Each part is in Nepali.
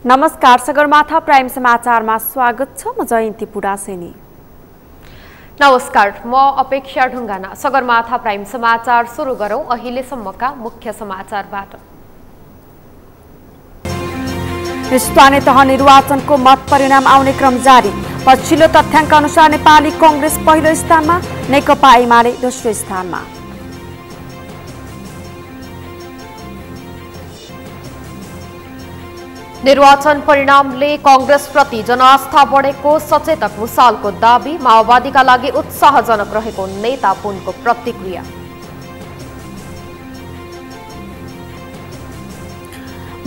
नमस्कार, सगरमाथा प्राइम समाचारमा स्वागत छ। म जयन्ती पुडासेनी। नमस्कार, म अपेक्षा ढुङ्गाना। सगरमाथा प्राइम समाचार सुरु गरौं अहिलेसम्मका मुख्य समाचारबाट। स्थानीय तह निर्वाचनको मत परिणाम आउने क्रम जारी। पछिल्लो तथ्याङ्क अनुसार नेपाली कांग्रेस पहिलो स्थानमा, नेकपा एमाले दोस्रो स्थानमा। निर्वाचन परिणामले कांग्रेसप्रति जनआस्था बढेको सचेतक भुसालको दाबी। माओवादीका लागि उत्साहजनक रहेको नेता पुनको प्रतिक्रिया।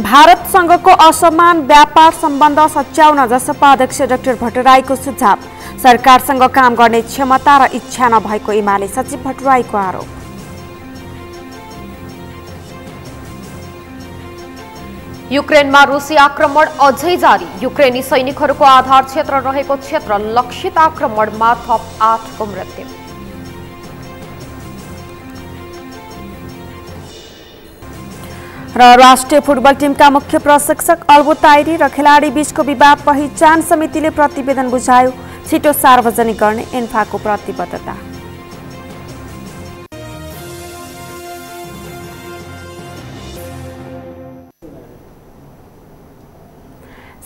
भारतसँगको असमान व्यापार सम्बन्ध सच्याउन जसपा अध्यक्ष डाक्टर भट्टराईको सुझाव। सरकारसँग काम गर्ने क्षमता र इच्छा नभएको एमाले सचिव भट्टराईको आरोप। युक्रेनमा रुसी आक्रमण अझै जारी। युक्रेनी सैनिकहरूको आधार क्षेत्र रहेको क्षेत्र लक्षित आक्रमणमा थप 8 को मृत्यु। र राष्ट्रिय फुटबल टिमका मुख्य प्रशिक्षक अल्बो ताइरी र खेलाडी बीचको विवाद पहिचान समितिले प्रतिवेदन बुझायो। छिटो सार्वजनिक गर्ने एन्फाको प्रतिबद्धता।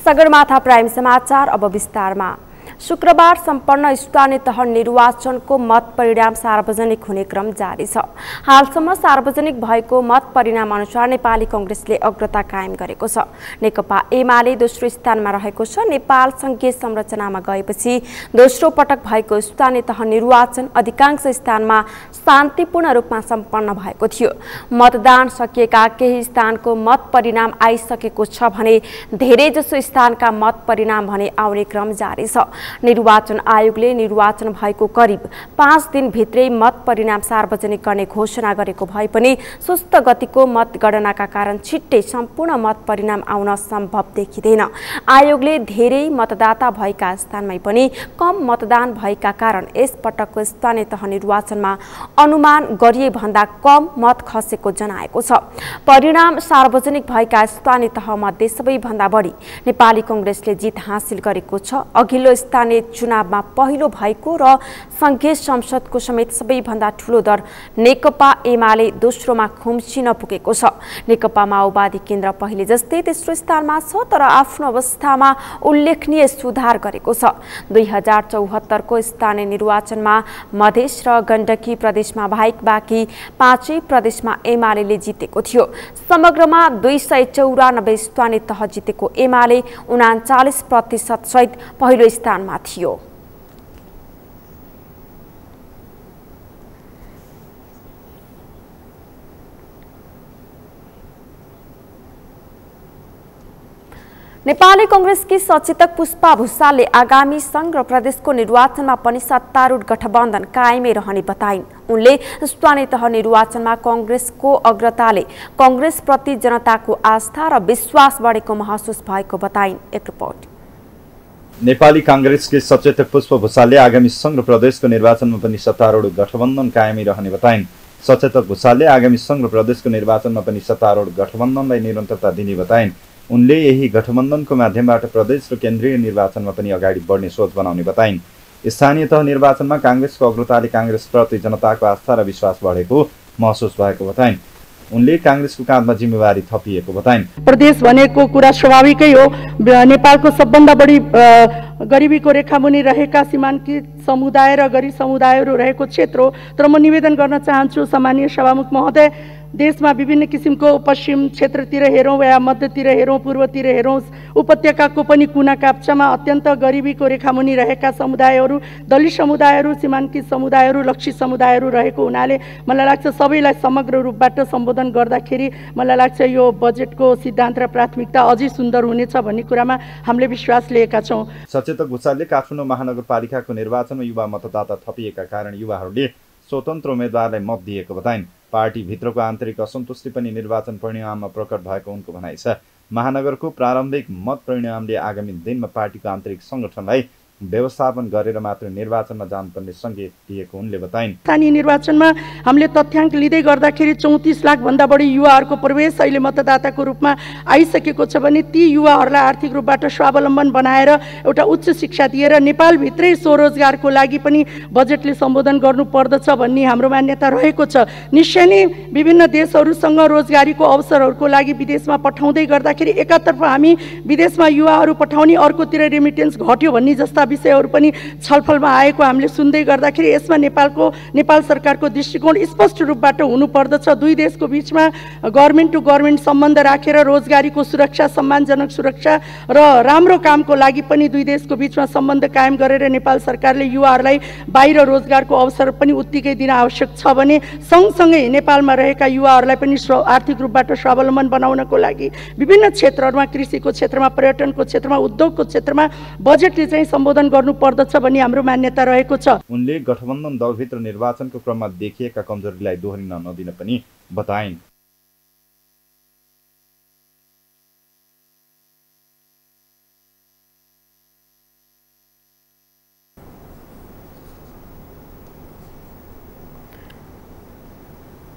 सगरमाथा प्राइम समाचार अब विस्तारमा। शुक्रबार सम्पन्न स्थानीय तह निर्वाचनको मत परिणाम सार्वजनिक हुने क्रम जारी छ। हालसम्म सार्वजनिक भएको मत परिणाम अनुसार नेपाली कांग्रेसले अग्रता कायम गरेको छ। नेकपा एमाले दोस्रो स्थानमा रहेको छ। नेपाल संघीय संरचनामा गएपछि दोस्रो पटक भएको स्थानीय तह निर्वाचन अधिकांश स्थानमा शान्तिपूर्ण रूपमा सम्पन्न भएको थियो। मतदान सकिएका केही स्थानको मत परिणाम आइसकेको छ भने धेरैजसो स्थानका मत परिणाम भने आउने क्रम जारी छ। निर्वाचन आयोगले निर्वाचन भएको करिब 5 दिनभित्रै मत परिणाम सार्वजनिक गर्ने घोषणा गरेको भए पनि सुस्त गतिको मतगणनाका कारण छिट्टै सम्पूर्ण मत परिणाम आउन सम्भव देखिँदैन। आयोगले धेरै मतदाता भएका स्थानमै पनि कम मतदान भएका कारण यस पटकको स्थानीय तह निर्वाचनमा अनुमान गरिए भन्दा कम मत खसेको जनाएको छ। परिणाम सार्वजनिक भएका स्थानीय तहमध्ये सबैभन्दा बढी नेपाली कांग्रेसले जित हासिल गरेको छ। अघिल्लो स्थानीय चुनावमा पहिलो भएको र संघीय संसदको समेत सबैभन्दा ठूलो दर नेकपा एमाले दोस्रोमा खुम्चिन पुगेको छ। नेकपा माओवादी केन्द्र पहिले जस्तै तेस्रो स्थानमा छ, तर आफ्नो अवस्थामा उल्लेखनीय सुधार गरेको छ। 2074 को स्थानीय निर्वाचनमा मधेस र गण्डकी प्रदेशमा बाहेक बाँकी 5 प्रदेशमा एमाले जितेको थियो। समग्रमा 294 स्थानीय तह जितेको एमाले 39% सहित पहिलो स्थानमा थियो। नेपाली कांग्रेसकी सचेतक पुष्पा भुसालले आगामी संघ र प्रदेशको निर्वाचनमा पनि सत्तारूढ गठबन्धन कायमै रहने बताइन्। उनले स्थानीय तह निर्वाचनमा कांग्रेसको अग्रताले कांग्रेसप्रति जनताको आस्था र विश्वास बढेको महसुस भएको बताइन्। एक रिपोर्ट। नेपाली कांग्रेसकी सचेतक पुष्प भुसालले आगामी संघ र प्रदेशको निर्वाचनमा पनि सत्तारूढ गठबन्धन कायमै रहने बताइन्। सचेतक भुसालले आगामी संघ र प्रदेशको निर्वाचनमा पनि सत्तारूढ गठबन्धनलाई निरन्तरता दिने बताइन्। उनले यही गठबन्धनको माध्यमबाट प्रदेश र केन्द्रीय निर्वाचनमा पनि अगाडि बढ्ने सोच बनाउने बताइन्। स्थानीय तह निर्वाचनमा कांग्रेसको अग्रताले कांग्रेसप्रति जनताको आस्था र विश्वास बढेको महसुस भएको बताइन्। उनले कांग्रेसको काँधमा जिम्मेवारी थपिएको बताइन्। प्रदेश भनेको कुरा स्वाभाविकै हो। नेपालको सबभन्दा बढी गरिबीको रेखामुनि रहेका सीमाङ्कित समुदाय र गरीब समुदायहरू रहेको क्षेत्र हो। तर म निवेदन गर्न चाहन्छु सम्माननीय सभामुख महोदय, देशमा विभिन्न किसिमको पश्चिम क्षेत्रतिर हेरौँ या मध्यतिर हेरौँ, पूर्वतिर हेरौँ, उपत्यकाको पनि कुना काप्चामा अत्यन्त गरिबीको रेखामुनि रहेका समुदायहरू, दलित समुदायहरू, सीमाङ्कित समुदायहरू, लक्षित समुदायहरू रहेको हुनाले मलाई लाग्छ सबैलाई समग्र रूपबाट सम्बोधन गर्दाखेरि मलाई लाग्छ यो बजेटको सिद्धान्त र प्राथमिकता अझै सुन्दर हुनेछ भन्ने कुरामा हामीले विश्वास लिएका छौँ। सचेतक भुसालले काठमाडौँ महानगरपालिकाको निर्वाचनमा युवा मतदाता थपिएका कारण युवाहरूले स्वतन्त्र उम्मेदवारलाई मत दिएको बताइन्। पार्टीभित्रको आन्तरिक असन्तुष्टि पनि निर्वाचन परिणाममा प्रकट भएको उनको भनाइ छ। महानगरको प्रारम्भिक मत परिणामले आगामी दिनमा पार्टीको आन्तरिक संगठनलाई व्यवस्थापन गरेर मात्र निर्वाचनमा जानुपर्ने सङ्केत दिएको उनले बताइन्। स्थानीय निर्वाचनमा हामीले तथ्याङ्क लिँदै गर्दाखेरि 34 लाख भन्दा बढी युवाहरूको प्रवेश अहिले मतदाताको रूपमा आइसकेको छ भने ती युवाहरूलाई आर्थिक रूपबाट स्वावलम्बन बनाएर एउटा उच्च शिक्षा दिएर नेपालभित्रै स्वरोजगारको लागि पनि बजेटले सम्बोधन गर्नुपर्दछ भन्ने हाम्रो मान्यता रहेको छ। निश्चय नै विभिन्न देशहरूसँग रोजगारीको अवसरहरूको लागि विदेशमा पठाउँदै गर्दाखेरि एकातर्फ हामी विदेशमा युवाहरू पठाउने, अर्कोतिर रेमिटेन्स घट्यो भन्ने जस्ता विषयहरू पनि छलफलमा आएको हामीले सुन्दै गर्दाखेरि यसमा नेपाल सरकारको दृष्टिकोण स्पष्ट रूपबाट हुनुपर्दछ। दुई देशको बिचमा गभर्मेन्ट टु गभर्मेन्ट सम्बन्ध राखेर रोजगारीको सुरक्षा, सम्मानजनक सुरक्षा र राम्रो कामको लागि पनि दुई देशको बिचमा सम्बन्ध कायम गरेर नेपाल सरकारले युवाहरूलाई बाहिर रोजगारको अवसर पनि उत्तिकै दिन आवश्यक छ भने सँगसँगै नेपालमा रहेका युवाहरूलाई पनि आर्थिक रूपबाट स्वावलम्बन बनाउनको लागि विभिन्न क्षेत्रहरूमा, कृषिको क्षेत्रमा, पर्यटनको क्षेत्रमा, उद्योगको क्षेत्रमा बजेटले चाहिँ सम्बोधन गर्नुपर्दछ भन्ने हाम्रो मान्यता रहेको छ। उनले गठबन्धन दलभित्र निर्वाचनको क्रममा देखिएका कमजोरीलाई दोहोरिन नदिन पनि बताइन्।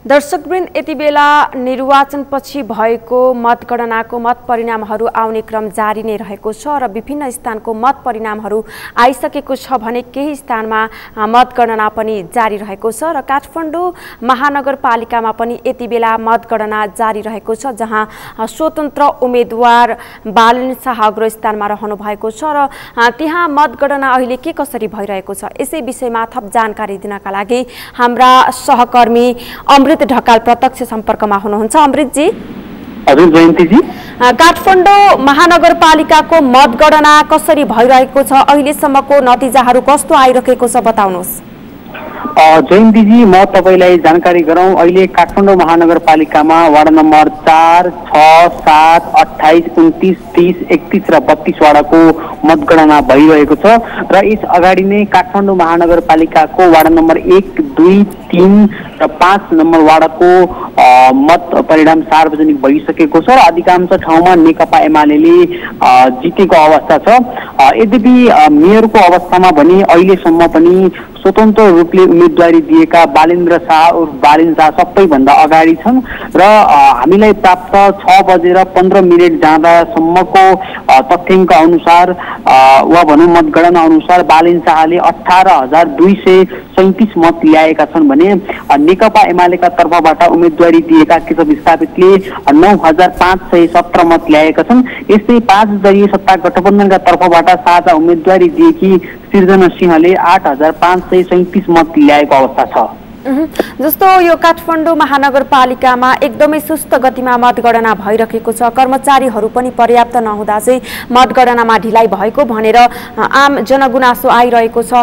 दर्शकवृन्द, यति बेला निर्वाचनपछि भएको मतगणनाको मत परिणामहरू आउने क्रम जारी नै रहेको छ र विभिन्न स्थानको मत परिणामहरू आइसकेको छ भने केही स्थानमा मतगणना पनि जारी रहेको छ र काठमाडौँ महानगरपालिकामा पनि यति बेला मतगणना जारी रहेको छ, जहाँ स्वतन्त्र उम्मेदवार बालन शाह अग्रस्थानमा रहनु भएको छ र त्यहाँ मतगणना अहिले के कसरी भइरहेको छ यसै विषयमा थप जानकारी दिनका लागि हाम्रा सहकर्मी अमृत ढकाल प्रत्यक्ष सम्पर्कमा हुनुहुन्छ। अमृतजी। हजुर जयन्तीजी। काठमाडौँ महानगरपालिकाको मतगणना कसरी भइरहेको छ, अहिलेसम्मको नतिजाहरू कस्तो आइरहेको छ बताउनुहोस्। जयन्तीजी, म तपाईलाई जानकारी गराउँ। अहिले काठमाडौँ महानगरपालिकामा वार्ड नम्बर 4, 6, 7, 28, 29, 30, 31 र 32 वाडाको मतगणना भइरहेको छ र यस अगाडि नै काठमाडौँ महानगरपालिकाको वार्ड नम्बर 1, 2, 3 र 5 नम्बर वाडाको मत परिणाम सार्वजनिक भइसकेको छ र अधिकांश ठाउँमा नेकपा एमाले जितेको अवस्था छ। यद्यपि मेयरको अवस्थामा भने अहिलेसम्म पनि स्वतन्त्र रूपले उम्मेदवारी दिएका बालेन्द्र शाह उर्फ बालिन शाह सबैभन्दा अगाडि छन् र हामीलाई प्राप्त 6:15 जाँदासम्मको तथ्याङ्क अनुसार वा भनौँ मतगणना अनुसार बालिन शाहले 18,237 मत ल्याएका छन् भने नेकपा एमालेका तर्फबाट उम्मेदवारी दिएका केशव स्थापितले 9,517 मत ल्याएका छन्। यस्तै 5 दलीय सत्ता गठबन्धनका तर्फबाट साझा उम्मेदवारी दिएकी सृजना सिंहले 8,537 मत ल्याएको अवस्था छ। जस्तो यो काठमाडौँ महानगरपालिकामा एकदमै सुस्त गतिमा मतगणना भइरहेको छ, कर्मचारीहरू पनि पर्याप्त नहुँदा चाहिँ मतगणनामा ढिलाइ भएको भनेर आम जनगुनासो आइरहेको छ।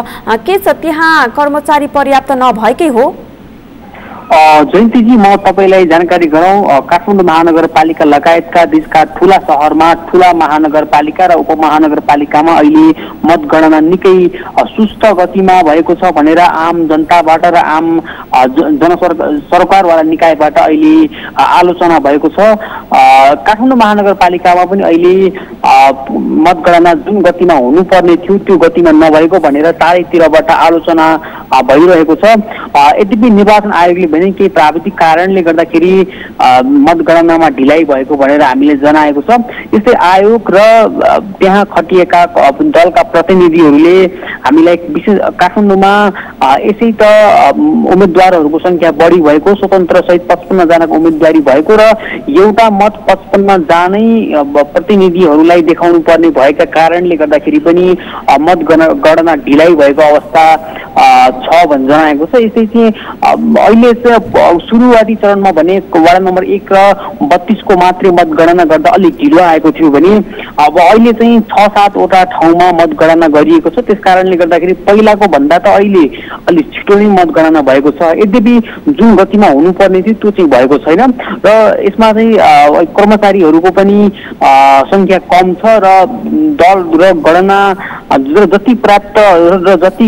के छ त्यहाँ कर्मचारी पर्याप्त नभएकै हो? जयन्तीजी, म तपाईलाई जानकारी गराउँ। काठमाडौँ महानगरपालिका लगायतका देशका ठुला सहरमा ठुला महानगरपालिका र उपमहानगरपालिकामा अहिले मतगणना निकै सुस्त गतिमा भएको छ भनेर आम जनताबाट र आम सरकारवाला निकायबाट अहिले आलोचना भएको छ। काठमाडौँ महानगरपालिकामा पनि अहिले मतगणना जुन गतिमा हुनुपर्ने थियो त्यो गतिमा नभएको भनेर चारैतिरबाट आलोचना भइरहेको छ। यद्यपि निर्वाचन आयोगले भने केही प्राविधिक कारणले गर्दाखेरि मतगणनामा ढिलाइ भएको भनेर हामीले जनाएको छ। यस्तै आयोग र त्यहाँ खटिएका दलका प्रतिनिधिहरूले हामीलाई विशेष काठमाडौँमा यसै त उम्मेदवारहरूको संख्या बढी भएको, स्वतन्त्र सहित 55 जनाको उम्मेदवारी भएको र एउटा मत 55 जानै प्रतिनिधिहरूलाई देखाउनु पर्ने भएका कारणले गर्दाखेरि पनि मतगणना ढिलाइ भएको अवस्था छ भनी जनाएको छ। यसै चाहिँ अहिले सुरुवाती चरणमा भने वार्ड नम्बर 1 र 32 को मात्रै मतगणना गर्दा अलिक ढिलो आएको थियो भने अब अहिले चाहिँ 6-7 वटा ठाउँमा मतगणना गरिएको छ। त्यसकारणले गर्दाखेरि पहिलाको भन्दा त अहिले अलिक छिटो नै मतगणना भएको छ। यद्यपि जुन गतिमा हुनुपर्ने थियो त्यो चाहिँ भएको छैन र यसमा चाहिँ कर्मचारीहरूको पनि संख्या कम छ र दल र गणना जति प्राप्त र जति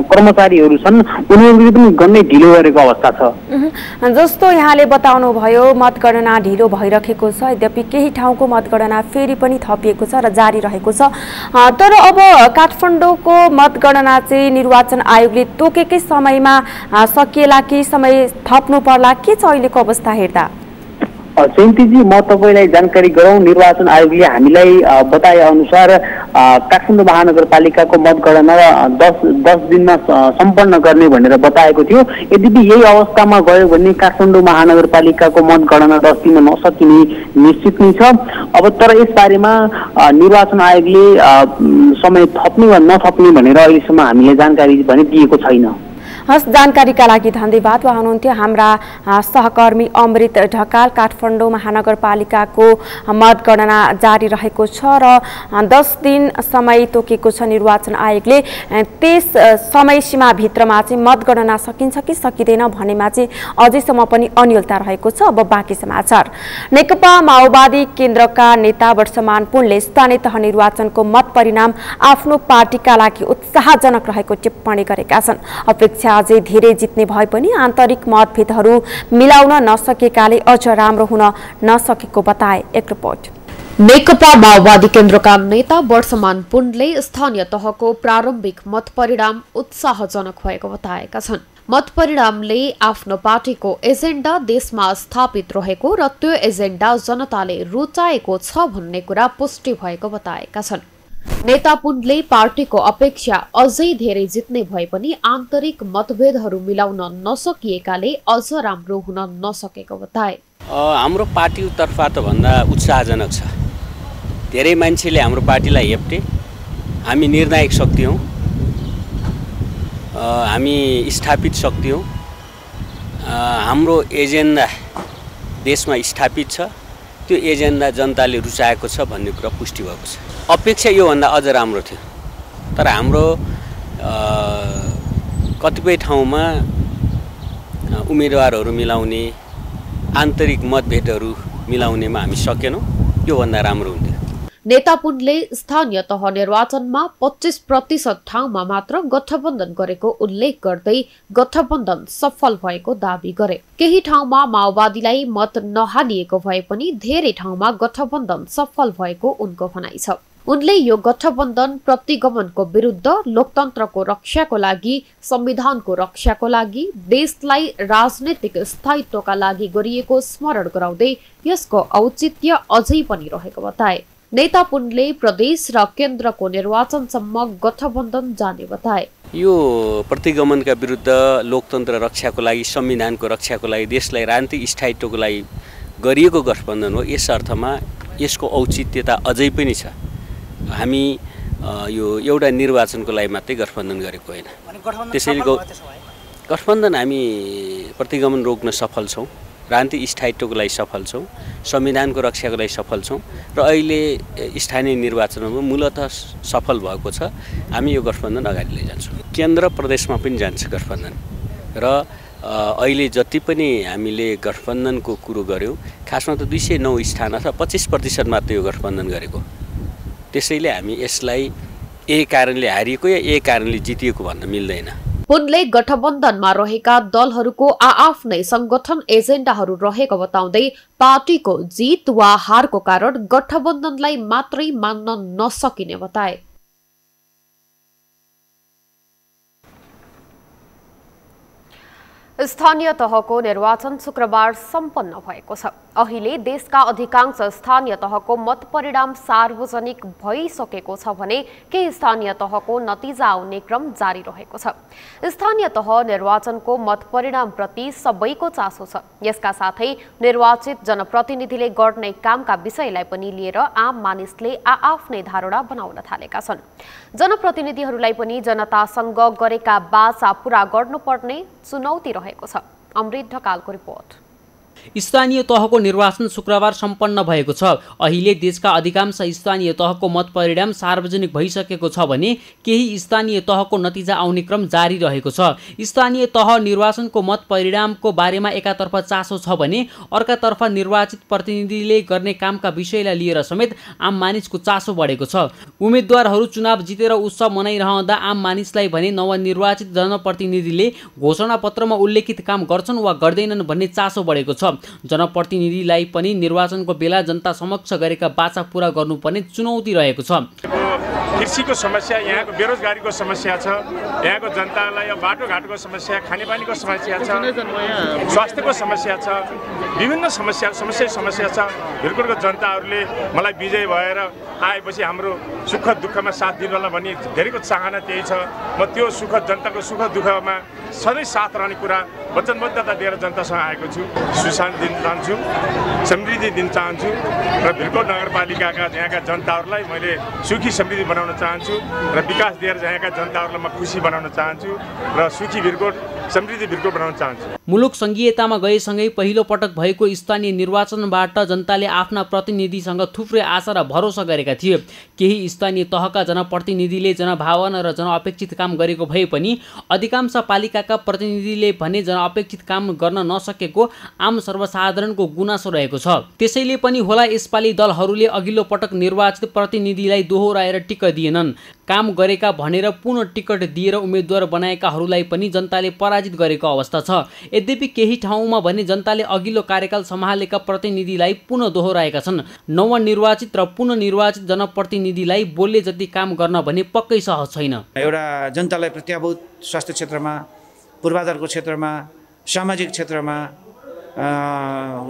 कर्मचारीहरू छन् उनीहरूले पनि गन्नै ढिलो गरेको अवस्था छ। जस्तो यहाँले बताउनु भयो मतगणना ढिलो भइरहेको छ, यद्यपि केही ठाउँको मतगणना फेरि पनि थपिएको छ र जारी रहेको छ। तर अब काठमाडौँको मतगणना चाहिँ निर्वाचन आयोगले तोकेकै समयमा सकिएला कि समय थप्नु पर्ला, के छ अहिलेको अवस्था हेर्दा? जयन्तीजी, म तपाईँलाई जानकारी गराउँ, निर्वाचन आयोगले हामीलाई बताए अनुसार काठमाडौँ महानगरपालिकाको मतगणना 10 दिनमा सम्पन्न गर्ने भनेर बताएको थियो। यद्यपि यही अवस्थामा गयो भने काठमाडौँ महानगरपालिकाको मतगणना 10 दिनमा नसकिने निश्चित नै छ। अब तर यसबारेमा निर्वाचन आयोगले समय थप्ने वा नथप्ने भनेर अहिलेसम्म हामीले जानकारी भने दिएको छैन। हस्, जानकारीका लागि धन्यवाद। उहाँ हुनुहुन्थ्यो हाम्रा सहकर्मी अमृत ढकाल। काठमाडौँ महानगरपालिकाको मतगणना जारी रहेको छ र 10 दिन समय तोकेको छ निर्वाचन आयोगले। त्यस समय सीमाभित्रमा चाहिँ मतगणना सकिन्छ कि सकिँदैन भन्नेमा चाहिँ अझैसम्म पनि अन्यलता रहेको छ। अब बाँकी समाचार। नेकपा माओवादी केन्द्रका नेता वर्षमान पुनले स्थानीय तह निर्वाचनको मत परिणाम आफ्नो पार्टीका लागि उत्साहजनक रहेको टिप्पणी गरेका छन्। अपेक्षा अझै धेरै जित्ने भए पनि आन्तरिक मतभेदहरू मिलाउन नसकेकाले अझ राम्रो हुन नसकेको बताए। एक रिपोर्ट। नेकपा माओवादी केन्द्रका नेता वर्षमान पुनले स्थानीय तहको प्रारम्भिक मत परिणाम उत्साहजनक भएको बताएका छन्। मत परिणामले आफ्नो पार्टीको एजेन्डा देशमा स्थापित रहेको र त्यो एजेन्डा जनताले रुचाएको छ भन्ने कुरा पुष्टि भएको बताएका छन्। नेता पुनले पार्टीको अपेक्षा अझै धेरै जित्ने भए पनि आन्तरिक मतभेदहरू मिलाउन नसकिएकाले अझ राम्रो हुन नसकेको बताए। हाम्रो पार्टीतर्फबाट भन्दा उत्साहजनक छ। धेरै मान्छेले हाम्रो पार्टीलाई हेप्टे। हामी निर्णायक शक्ति हौँ, हामी स्थापित शक्ति हौँ, हाम्रो एजेन्डा देशमा स्थापित छ, त्यो एजेन्डा जनताले रुचाएको छ भन्ने कुरा पुष्टि भएको छ। अपेक्षा योभन्दा अझ राम्रो थियो, तर हाम्रो कतिपय ठाउँमा उम्मेदवारहरू मिलाउने, आन्तरिक मतभेदहरू मिलाउनेमा हामी सकेनौँ। योभन्दा राम्रो हुन्थ्यो। नेता पुनले स्थानीय तह निर्वाचनमा 25% ठाउँमा मात्र गठबन्धन गरेको उल्लेख गर्दै गठबन्धन सफल भएको दावी गरे। केही ठाउँमा माओवादीलाई मत नहालिएको भए पनि धेरै ठाउँमा गठबन्धन सफल भएको उनको भनाइ छ। उनले यो गठबन्धन प्रतिगमनको विरुद्ध, लोकतन्त्रको रक्षाको लागि, संविधानको रक्षाको लागि, देशलाई राजनीतिक स्थायित्वका लागि गरिएको स्मरण गराउँदै यसको औचित्य अझै पनि रहेको बताए। नेता पुनले प्रदेश र केन्द्रको निर्वाचनसम्म गठबन्धन जाने बताए। यो प्रतिगमनका विरुद्ध, लोकतन्त्र रक्षाको लागि, संविधानको रक्षाको लागि, देशलाई राजनीतिक स्थायित्वको लागि गरिएको गठबन्धन हो। यस अर्थमा यसको औचित्यता अझै पनि छ। हामी यो एउटा निर्वाचनको लागि मात्रै गठबन्धन गरेको होइन। त्यसैले गठबन्धन हामी प्रतिगमन रोक्न सफल छौँ, राजनीतिक स्थायित्वको लागि सफल छौँ, संविधानको रक्षाको लागि सफल छौँ र अहिले स्थानीय निर्वाचनमा मूलतः सफल भएको छ। हामी यो गठबन्धन अगाडि लैजान्छौँ। केन्द्र प्रदेशमा पनि जान्छ गठबन्धन र अहिले जति पनि हामीले गठबन्धनको कुरो गऱ्यौँ, खासमा त 209 स्थान अथवा 25% मात्र यो गठबन्धन गरेको। त्यसैले हामी यसलाई यही कारणले हारिएको या यही कारणले जितिएको भन्न मिल्दैन। पुनले गठबन्धनमा रहेका दलहरूको आआफ्नै संगठन एजेन्डाहरू रहेको बताउँदै पार्टीको जित वा हारको कारण गठबन्धनलाई मात्रै मान्न नसकिने बताए। स्थानीय तहको निर्वाचन शुक्रबार सम्पन्न भएको छ। अहिले देशका अधिकांश स्थानीय तहको मत परिणाम सार्वजनिक भइसकेको छ भने केही स्थानीय तहको नतिजा आउने क्रम जारी रहेको छ। स्थानीय तह निर्वाचनको मत परिणाम प्रति सबैको चासो छ। यसका साथै निर्वाचित जनप्रतिनिधिले गर्ने कामका विषयलाई पनि लिएर आम मानिसले आआफ्नै धारणा बनाउन थालेका छन्। जनप्रतिनिधिहरूलाई पनि जनतासँग गरेका बाचा पूरा गर्नुपर्ने चुनौती रहेको छ। अमृत ढकालको रिपोर्ट। स्थानीय तहको निर्वाचन शुक्रबार सम्पन्न भएको छ। अहिले देशका अधिकांश स्थानीय तहको मत परिणाम सार्वजनिक भइसकेको छ भने केही स्थानीय तहको नतिजा आउने क्रम जारी रहेको छ। स्थानीय तह निर्वाचनको मत परिणामको बारेमा एकातर्फ चासो छ भने अर्कातर्फ निर्वाचित प्रतिनिधिले गर्ने कामका विषयलाई लिएर समेत आम मानिसको चासो बढेको छ। उम्मेदवारहरू चुनाव जितेर उत्सव मनाइरहँदा आम मानिसलाई भने नवनिर्वाचित जनप्रतिनिधिले घोषणापत्रमा उल्लेखित काम गर्छन् वा गर्दैनन् भन्ने चासो बढेको छ। जनप्रतिनिधिलाई पनि निर्वाचनको बेला जनता समक्ष गरेका बाचा पूरा गर्नुपर्ने चुनौती रहेको छ। कृषिको समस्या, यहाँको बेरोजगारीको समस्या छ, यहाँको जनतालाई बाटोघाटोको समस्या, खानेपानीको समस्या छ, स्वास्थ्यको समस्या छ, विभिन्न समस्या छ। भिरकोटको जनताहरूले मलाई विजय भएर आएपछि हाम्रो सुख दुःखमा साथ दिनुहोला भन्ने धेरैको चाहना त्यही छ। म त्यो जनताको सुख दुःखमा सधैँ साथ रहने कुरा वचनबद्धता दिएर जनतासँग आएको छु। सुशान्ति दिन चाहन्छु, समृद्धि दिन चाहन्छु र भिरकोट नगरपालिकाका यहाँका जनताहरूलाई मैले सुखी समृद्धि बनाउन चाहन्छु र विकास दिएर यहाँका जनताहरूलाई म खुसी बनाउन चाहन्छु र सुखी भिरकोट, समृद्धि भिरकोट बनाउन चाहन्छु। मुलुक संघीयतामा गएसँगै पहिलो पटक भएको स्थानीय निर्वाचनबाट जनताले आफ्ना प्रतिनिधिसँग थुप्रै आशा र भरोसा गरेका थिए। केही स्थानीय तहका जनप्रतिनिधिले जनभावना र जनअपेक्षित काम गरेको भए पनि अधिकांश पालिकाका प्रतिनिधिले भने जनअपेक्षित काम गर्न नसकेको आम सर्वसाधारणको गुनासो रहेको छ। त्यसैले पनि होला यसपालि दलहरूले अघिल्लो पटक निर्वाचित प्रतिनिधिलाई दोहोऱ्याएर टिकट दिएनन्। काम गरेका भनेर पुनः टिकट दिएर उम्मेदवार बनाएकाहरूलाई पनि जनताले पराजित गरेको अवस्था छ। यद्यपि केही ठाउँमा भने जनताले अघिल्लो कार्यकाल सम्हालेका प्रतिनिधिलाई पुनः दोहोऱ्याएका छन्। नवनिर्वाचित र पुनः निर्वाचित जनप्रतिनिधिलाई बोल्ने जति काम गर्न भने पक्कै सहज छैन। एउटा जनतालाई प्रत्याभूत स्वास्थ्य क्षेत्रमा, पूर्वाधारको क्षेत्रमा, सामाजिक क्षेत्रमा,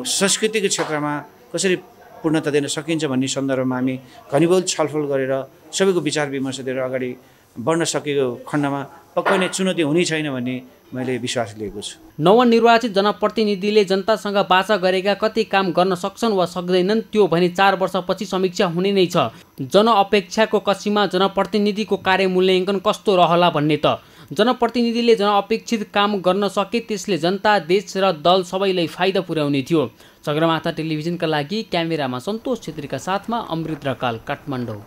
संस्कृतिको क्षेत्रमा कसरी पूर्णता दिन सकिन्छ भन्ने सन्दर्भमा हामी घनीभूत छलफल गरेर सबैको विचार विमर्श दिएर अगाडि बढ्न सकेको खण्डमा पक्कै नै चुनौती हुने छैन भन्ने मैले विश्वास लिएको छु। नवनिर्वाचित जनप्रतिनिधिले जनतासँग बाचा गरेका कति काम गर्न सक्छन् वा सक्दैनन् त्यो भने 4 वर्षपछि समीक्षा हुने नै छ। जनअपेक्षाको कसीमा जनप्रतिनिधिको कार्य मूल्याङ्कन कस्तो रहला भन्ने त। जनप्रतिनिधिले जनअपेक्षित काम गर्न सके त्यसले जनता, देश र दल सबैलाई फाइदा पुर्याउने थियो। सगरमाथा टेलिभिजनका लागि क्यामेरामा सन्तोष छेत्रीका साथमा अमृत रकाल, काठमाडौँ।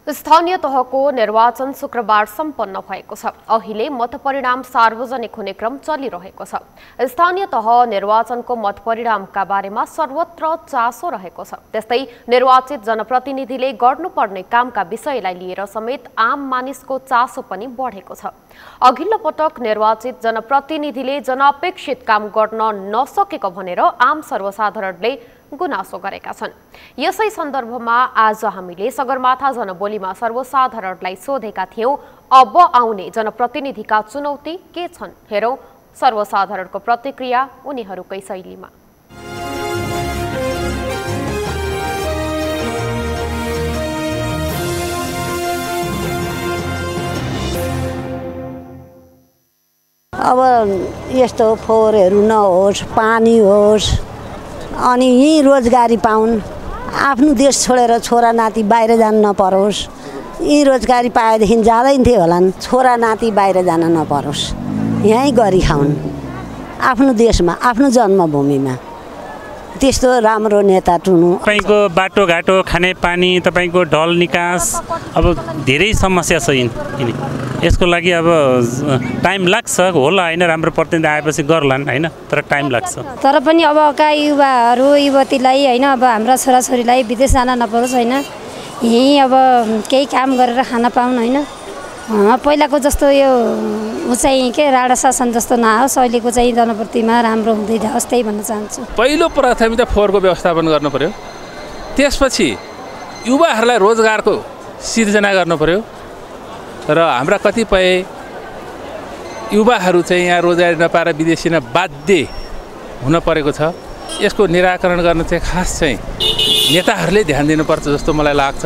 स्थानीय तहको निर्वाचन शुक्रबार सम्पन्न भएको छ। अहिले मतपरिणाम सार्वजनिक हुने क्रम चलिरहेको छ। स्थानीय तह निर्वाचनको मतपरिणामका बारेमा सर्वत्र चासो रहेको छ। त्यस्तै निर्वाचित जनप्रतिनिधिले गर्नुपर्ने कामका विषयलाई लिएर समेत आम मानिसको चासो पनि बढेको छ। अघिल्लो पटक निर्वाचित जनप्रतिनिधिले जनअपेक्षित काम गर्न नसकेको भनेर आम सर्वसाधारणले गुनासो गरेका छन्। यसै सन्दर्भमा आज हामीले सगरमाथा जनबोलीमा सर्वसाधारणलाई सोधेका थियौं, अब आउने जनप्रतिनिधिका चुनौती के छन्? हेरौं सर्वसाधारणको प्रतिक्रिया उनीहरूकै शैलीमा। अब यस्तो फोहोरहरू नहोस्, पानी होस्, अनि यहीँ रोजगारी पाउन्, आफ्नो देश छोडेर छोरा नाति बाहिर जान नपरोस्। यहीँ रोजगारी पाएदेखि जाँदैन्थे होलान्, छोरा नाति बाहिर जान नपरोस्, यहीँ गरी खाउन् आफ्नो देशमा, आफ्नो जन्मभूमिमा। त्यस्तो राम्रो नेता चुनु। तपाईँको बाटोघाटो, खानेपानी, तपाईँको ढल निकास, अब धेरै समस्या छ। यसको लागि अब टाइम लाग्छ होला होइन, राम्रो प्रतिनिधि आएपछि गर्लान् होइन, तर टाइम लाग्छ। तर पनि अबका युवाहरू युवतीलाई होइन, अब हाम्रा छोराछोरीलाई विदेश जान नपरोस् होइन, यहीँ अब केही काम गरेर खान पाउन् होइन। पहिलाको जस्तो यो चाहिँ के राणा शासन जस्तो नहोस्, अहिलेको चाहिँ जनप्रतिमा राम्रो हुँदै जाओस्, त्यही भन्न चाहन्छु। पहिलो प्राथमिकता फोहोरको व्यवस्थापन गर्नु पर्यो, त्यसपछि युवाहरूलाई रोजगारको सिर्जना गर्नु पर्यो र हाम्रा कतिपय युवाहरू चाहिँ यहाँ रोजगारी नपाएर विदेशी बाध्य हुन परेको छ। यसको निराकरण गर्न चाहिँ खास चाहिँ नेताहरूले ध्यान दिनुपर्छ जस्तो मलाई लाग्छ।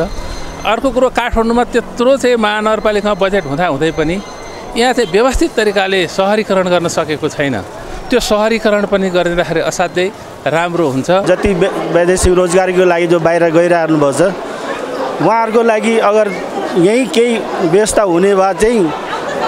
अर्को कुरो, काठमाडौँमा त्यत्रो चाहिँ महानगरपालिकामा बजेट हुँदै पनि यहाँ चाहिँ व्यवस्थित तरिकाले सहरीकरण गर्न सकेको छैन। त्यो सहरीकरण पनि गरिँदाखेरि असाध्यै राम्रो हुन्छ। जति वैदेशिक रोजगारीको लागि जो बाहिर गइरहनु भएको छ उहाँहरूको लागि अगर यहीँ केही व्यवस्था हुने भए चाहिँ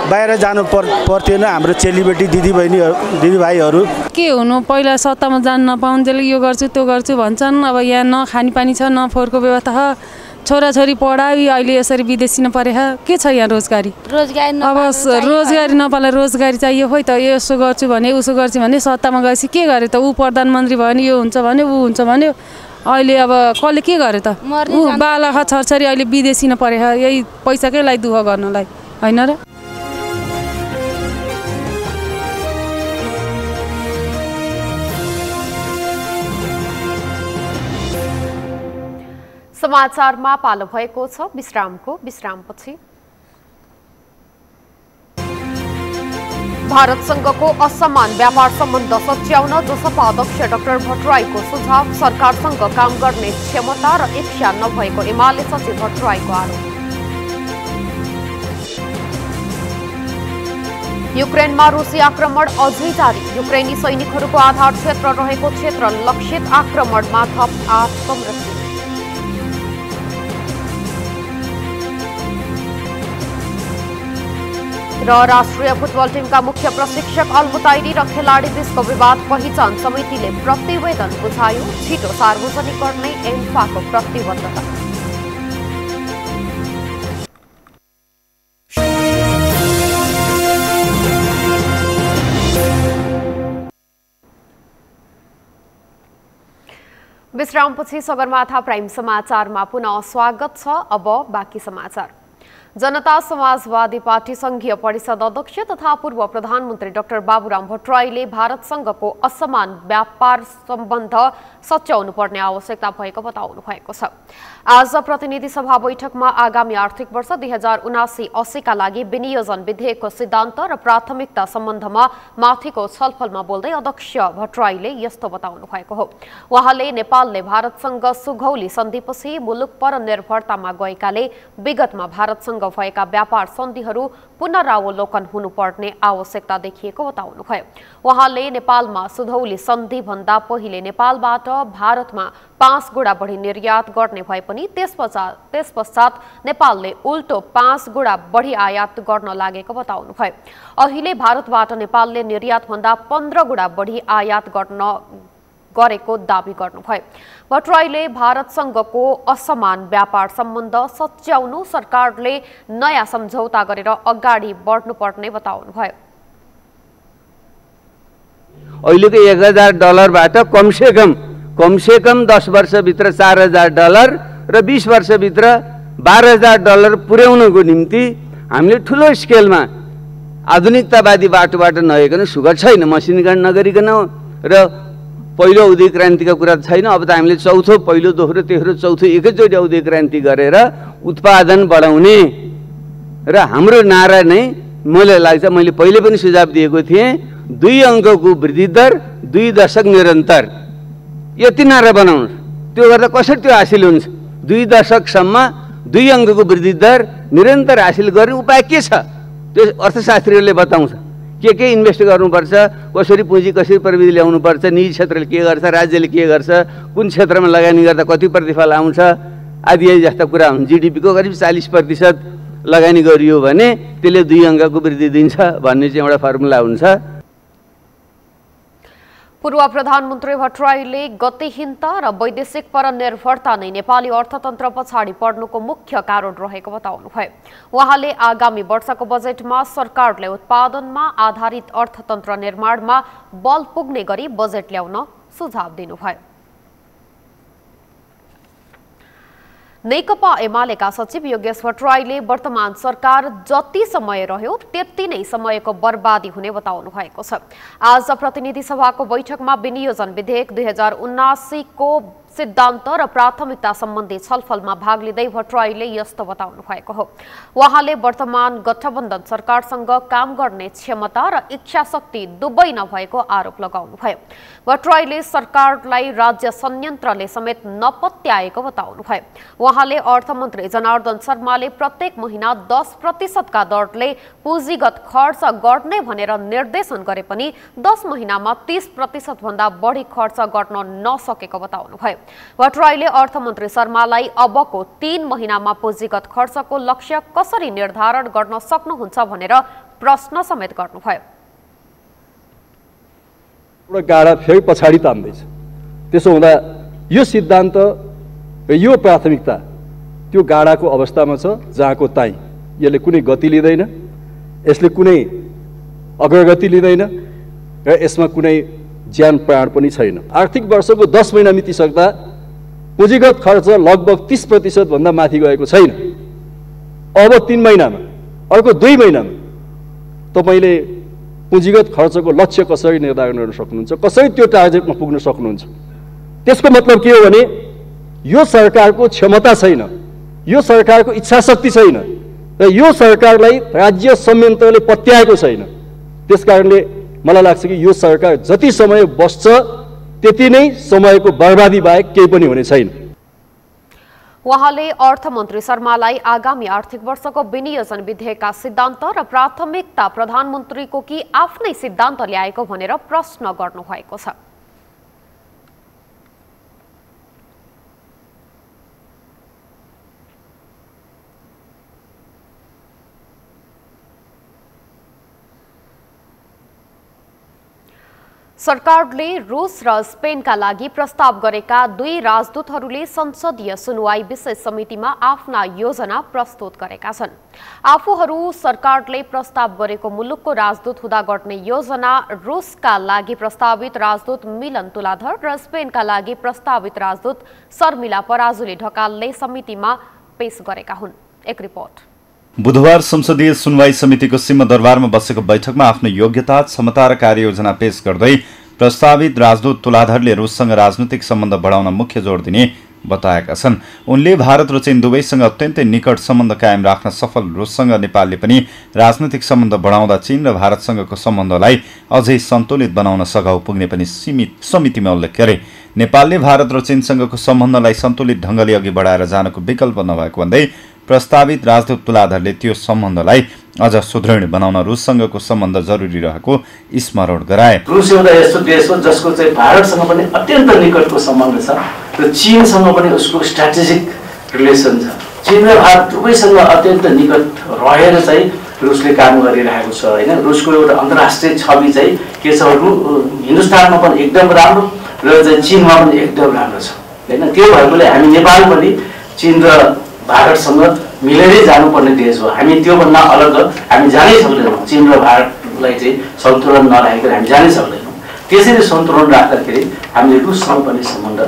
बाहिर जानु पर्थेन हाम्रो चेलीबेटी दिदीभाइहरू। के हुनु पहिला सत्तामा जान नपाउन्जेले यो गर्छु त्यो गर्छु भन्छन्। अब यहाँ न खानेपानी छ न फोहोरको व्यवस्था छ। छोराछोरी पढाइ अहिले यसरी विदेशी नपरे के छ यहाँ रोजगारी? अब रोजगारी नपाला रोजगारी चाहियो। खोइ त यसो गर्छु भने उसो गर्छु भने सत्तामा गएपछि के गरे त? ऊ प्रधानमन्त्री भयो भने यो हुन्छ भन्यो ऊ हुन्छ भन्यो। अहिले अब कसले के गरे त? ऊ बालखा छोरछोरी अहिले विदेशी नपरे यही पैसाकै लागि दुःख गर्नलाई होइन र? समाचारमा पालो भएको छ विश्रामपछि। भारतसँगको असमान व्यापार सम्बन्ध सच्याउन जसपा अध्यक्ष डाक्टर भट्टराईको सुझाव। सरकारसँग काम गर्ने क्षमता र इच्छा नभएको एमाले सचिव भट्टराईको आरोप। युक्रेनमा रुसी आक्रमण अझै जारी। युक्रेनी सैनिकहरूको आधार क्षेत्र रहेको क्षेत्र लक्षित आक्रमणमा थप 8 को मृत्यु। र राष्ट्रिय फुटबल टिमका मुख्य प्रशिक्षक अलमुताइरी र खेलाडी बीचको विवाद पहिचान समितिले प्रतिवेदन बुझायो। छिटो सार्वजनिक गर्ने एन्फाको प्रतिबद्धता। विश्रामपछि सगरमाथा प्राइम समाचारमा पुनः स्वागत छ। अब बाँकी समाचार। जनता समाजवादी पार्टी संघीय परिषद अध्यक्ष तथा पूर्व प्रधानमन्त्री डाक्टर बाबुराम भट्टराईले भारतसँगको असमान व्यापार सम्बन्ध सच्याउनु पर्ने आवश्यकता भएको बताउनु भएको छ। आज प्रतिनिधि सभा बैठकमा आगामी आर्थिक वर्ष 2079-80 का लागि विनियोजन विधेयकको सिद्धान्त र प्राथमिकता सम्बन्धमा माथिको छलफलमा बोल्दै अध्यक्ष भट्टराईले यस्तो बताउनु भएको हो। उहाँले नेपालले भारतसँग सुगौली सन्धिपछि मुलुक परनिर्भरतामा गएकाले विगतमा भारतसँग भएका व्यापार सन्धिहरू पुनरावलोकन हुनुपर्ने आवश्यकता देखिएको बताउनुभयो। उहाँले नेपालमा सुधौली सन्धि भन्दा पहिले नेपालबाट भारतमा 5 गुणा बढी निर्यात गर्ने भए पनि त्यसपश्चात नेपालले उल्टो 5 गुणा बढी आयात गर्न लागेको बताउनुभयो। अहिले भारतबाट नेपालले निर्यात भन्दा 15 गुणा बढी आयात गरेको दावी गर्नुभयो। भट्टराईले भारतसँगको असमान व्यापार सम्बन्ध सच्याउनु सरकारले नयाँ सम्झौता गरेर अगाडि बढ्नुपर्ने बताउनुभयो। अहिलेको $1000बाट कमसे कम 10 वर्षभित्र $4000 र 20 वर्षभित्र $12000 पुर्याउनको निम्ति हामीले ठुलो स्केलमा आधुनिकतावादी बाटोबाट नगइकन सुगर छैन। मसिन गन नगरिकन र पहिलो औद्योगिक क्रान्तिका कुरा छैन। अब त हामीले चौथो पहिलो दोस्रो तेस्रो चौथो एकैचोटि औद्योगिक क्रान्ति गरेर उत्पादन बढाउने र हाम्रो नारा नै मलाई लाग्छ मैले पहिले पनि सुझाव दिएको थिएँ 2 अङ्कको वृद्धि दर 2 दशक निरन्तर यति नारा बनाउनु। त्यो गर्दा कसरी त्यो हासिल हुन्छ? 2 दशकसम्म 2 अङ्कको वृद्धि दर निरन्तर हासिल गर्ने उपाय के छ? त्यो अर्थशास्त्रीहरूले बताउँछ। के इन्भेस्ट गर्नुपर्छ, कसरी पुँजी कसरी प्रविधि ल्याउनुपर्छ, निजी क्षेत्रले के गर्छ, राज्यले के गर्छ, कुन क्षेत्रमा लगानी गर्दा कति प्रतिफल आउँछ आदि जस्ता कुरा हुन्। जीडीपीको करिब 40% लगानी गरियो भने त्यसले 2 अङ्कको वृद्धि दिन्छ भन्ने चाहिँ एउटा फर्मुला हुन्छ। पूर्व प्रधानमन्त्री भट्टराईले गतिहीनता र वैदेशिक परनिर्भरता नै नेपाली अर्थतन्त्र पछाडि पर्नुको मुख्य कारण रहेको बताउनुभयो। उहाँले आगामी वर्षको बजेटमा सरकारले उत्पादनमा आधारित अर्थतन्त्र निर्माणमा बल पुग्ने गरी बजेट ल्याउन सुझाव दिनुभयो। नेकपा एमालेका सचिव योगेश भट्टराईले वर्तमान सरकार जति समय रह्यो त्यति नै समयको बर्बादी हुने बताउनु भएको छ। आज प्रतिनिधि सभाको बैठकमा विनियोजन विधेयक 2079 को सिद्धान्त र प्राथमिकता सम्बन्धी छलफलमा भाग लिँदै भट्टराईले यस्तो बताउनु भएको हो। उहाँले वर्तमान गठबन्धन सरकारसँग काम गर्ने क्षमता र इच्छा शक्ति दुवै नभएको आरोप लगाउनुभयो। भट्टराईले सरकारलाई राज्य संयन्त्रले समेत नपत्याएको बताउनुभयो। उहाँले अर्थमन्त्री जनार्दन शर्माले प्रत्येक महिना 10% का दरले पुँजीगत खर्च गर्ने भनेर निर्देशन गरे पनि 10 महिनामा 30% भन्दा बढी खर्च गर्न नसकेको बताउनुभयो। भट्टराईले अर्थमन्त्री शर्मालाई अबको 3 महिनामा पुँजीगत खर्चको लक्ष्य कसरी निर्धारण गर्न सक्नुहुन्छ भनेर प्रश्न समेत गर्नुभयो। गाडा फेरि पछाडि तान्दैछ। त्यसो हुँदा यो सिद्धान्त र यो प्राथमिकता त्यो गाडाको अवस्थामा छ जहाँको ताई यसले कुनै गति लिँदैन, यसले कुनै अग्रगति लिँदैन र यसमा कुनै ज्यान प्राण पनि छैन। आर्थिक वर्षको 10 महिना मितिसक्दा पुँजीगत खर्च लगभग 30% भन्दा माथि गएको छैन। अब 3 महिनामा, अर्को 2 महिनामा तपाईँले पुँजीगत खर्चको लक्ष्य कसरी निर्धारण गर्न सक्नुहुन्छ, कसरी त्यो टार्गेटमा पुग्न सक्नुहुन्छ? त्यसको मतलब के हो भने यो सरकारको क्षमता छैन, यो सरकारको इच्छाशक्ति छैन र यो सरकारलाई राज्य संयन्त्रले पत्याएको छैन। त्यसकारणले मलाई लाग्छ कि यो सरकार जति समय बस्छ त्यति नै समयको बर्बादी बाहेक केही पनि हुने छैन। उहाँले अर्थमन्त्री शर्मालाई आगामी आर्थिक वर्षको विनियोजन विधेयकका सिद्धान्त र प्राथमिकता प्रधानमन्त्रीको कि आफ्नै सिद्धान्त ल्याएको भनेर प्रश्न गर्नुभएको छ। सरकारले रूस र स्पेनका लागि प्रस्ताव गरेका 2 राजदूतहरूले संसदीय सुनवाई विशेष समितिमा आफ्ना योजना प्रस्तुत गरेका छन्। आफूहरू सरकारले प्रस्ताव गरेको मुलुकको राजदूत हुँदा गर्ने योजना रूसका लागि प्रस्तावित राजदूत मिलन तुलाधर र स्पेनका लागि प्रस्तावित राजदूत शर्मिला पराजुली ढकालले समितिमा पेश गरेका हुन्। एक रिपोर्ट। बुधबार संसदीय सुनवाई समितिको सिंहदरबारमा बसेको बैठकमा आफ्नो योग्यता, क्षमता र कार्ययोजना पेश गर्दै प्रस्तावित राजदूत तुलाधरले रूससँग राजनैतिक सम्बन्ध बढाउन मुख्य जोड दिने बताएका छन्। उनले भारत र चीन दुवैसँग अत्यन्तै निकट सम्बन्ध कायम राख्न सफल रूससँग नेपालले पनि राजनैतिक सम्बन्ध बढाउँदा चीन र भारतसँगको सम्बन्धलाई अझै सन्तुलित बनाउन सघाउ पुग्ने पनि समितिमा उल्लेख गरे। नेपालले भारत र चीनसँगको सम्बन्धलाई सन्तुलित ढङ्गले अघि बढाएर जानको विकल्प नभएको भन्दै प्रस्तावित राजदूत तुलाधरले त्यो सम्बन्धलाई अझ सुदृढ बनाउन रूससँगको सम्बन्ध जरुरी रहेको स्मरण गराए। रूस एउटा यस्तो देश हो जसको चाहिँ भारतसँग पनि अत्यन्त निकटको सम्बन्ध छ र चीनसँग पनि उसको स्ट्राटेजिक रिलेसन छ। चीन र भारत दुवैसँग अत्यन्त निकट रहेर चाहिँ रुसले काम गरिरहेको छ हैन। रुसको एउटा अन्तर्राष्ट्रिय छवि चाहिँ के छ, हिन्दुस्तानमा पनि एकदम राम्रो र चाहिँ चीनमा पनि एकदम राम्रो छ हैन। त्यो भएकोले हामी नेपाल पनि चीन र भारतसँग मिलेरै जानुपर्ने देश हो। हामी त्योभन्दा अलग हामी जानै सक्दैनौँ। चीन र भारतलाई चाहिँ सन्तुलन नराखेर हामी जानै सक्दैनौँ। त्यसरी सन्तुलन राख्दाखेरि हामीले रुससँग पनि सम्बन्ध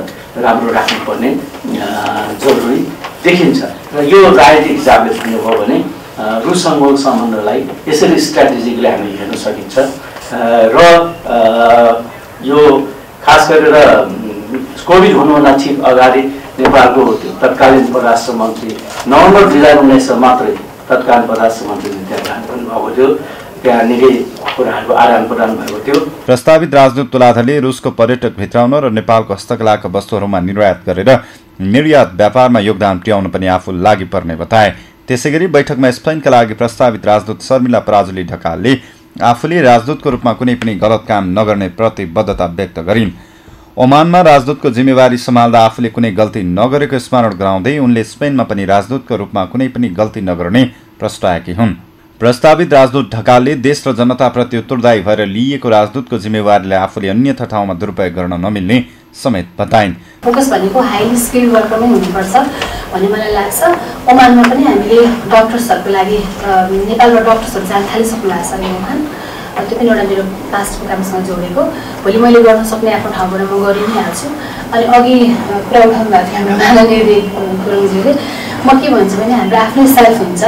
राम्रो राख्नुपर्ने जरुरी देखिन्छ र यो राजनीतिक हिसाबले हेर्नुभयो भने रुससँगको सम्बन्धलाई यसरी स्ट्राटेजिकली हामीले हेर्न सकिन्छ र यो खास गरेर कोभिड हुनुभन्दा ठिक अगाडि नेपालको तत्कालीन परराष्ट्र मन्त्री नभेम्बर 2019 मात्रै तत्कालीन परराष्ट्र मन्त्रीले त्यहाँ भन्नुभएको थियो। त्यहाँ निकै कुराहरूको आदान प्रदान भएको थियो। प्रस्तावित राजदूत तुलाधरले रूसको पर्यटक भित्राउन र नेपालको हस्तकलाका वस्तुहरूमा निर्यात गरेर निर्यात व्यापारमा योगदान पुर्याउन पनि आफू लागि पर्ने बताए। त्यसैगरी बैठकमा स्पेनका लागि प्रस्तावित राजदूत शर्मिला पराजुली ढकालले आफूले राजदूतको रूपमा कुनै पनि गलत काम नगर्ने प्रतिबद्धता व्यक्त गरिन्। ओमानमा राजदूतको जिम्मेवारी सम्हाल्दा आफूले कुनै गल्ती नगरेको स्मरण गराउँदै उनले स्पेनमा पनि राजदूतको रूपमा कुनै पनि गल्ती नगर्ने प्रस्ताएकी हुन्। प्रस्तावित राजदूत ढकालले देश र जनताप्रति उत्तरदायी भएर लिइएको राजदूतको जिम्मेवारीलाई आफूले अन्यथा ठाउँमा दुरुपयोग गर्न नमिल्ने समेत बताइन्। फोकस भनेको हाइली स्किल्ड वर्कर नै हुनुपर्छ भन्ने मलाई लाग्छ। ओमानमा पनि हामीले डक्टर्सहरूको लागि नेपालमा डक्टर्सहरू जान थालिसक्नु भएको छ। ओमान त्यो पनि एउटा मेरो पास्टको कामसँग जोडेको। भोलि मैले गर्न सक्ने आफ्नो ठाउँबाट म गरि नै हाल्छु। अनि अघि कुरा उठाउनु भएको थियो हाम्रो माननीय गुरुङज्यूले, म के भन्छु भने हाम्रो आफ्नै सेल्फ हुन्छ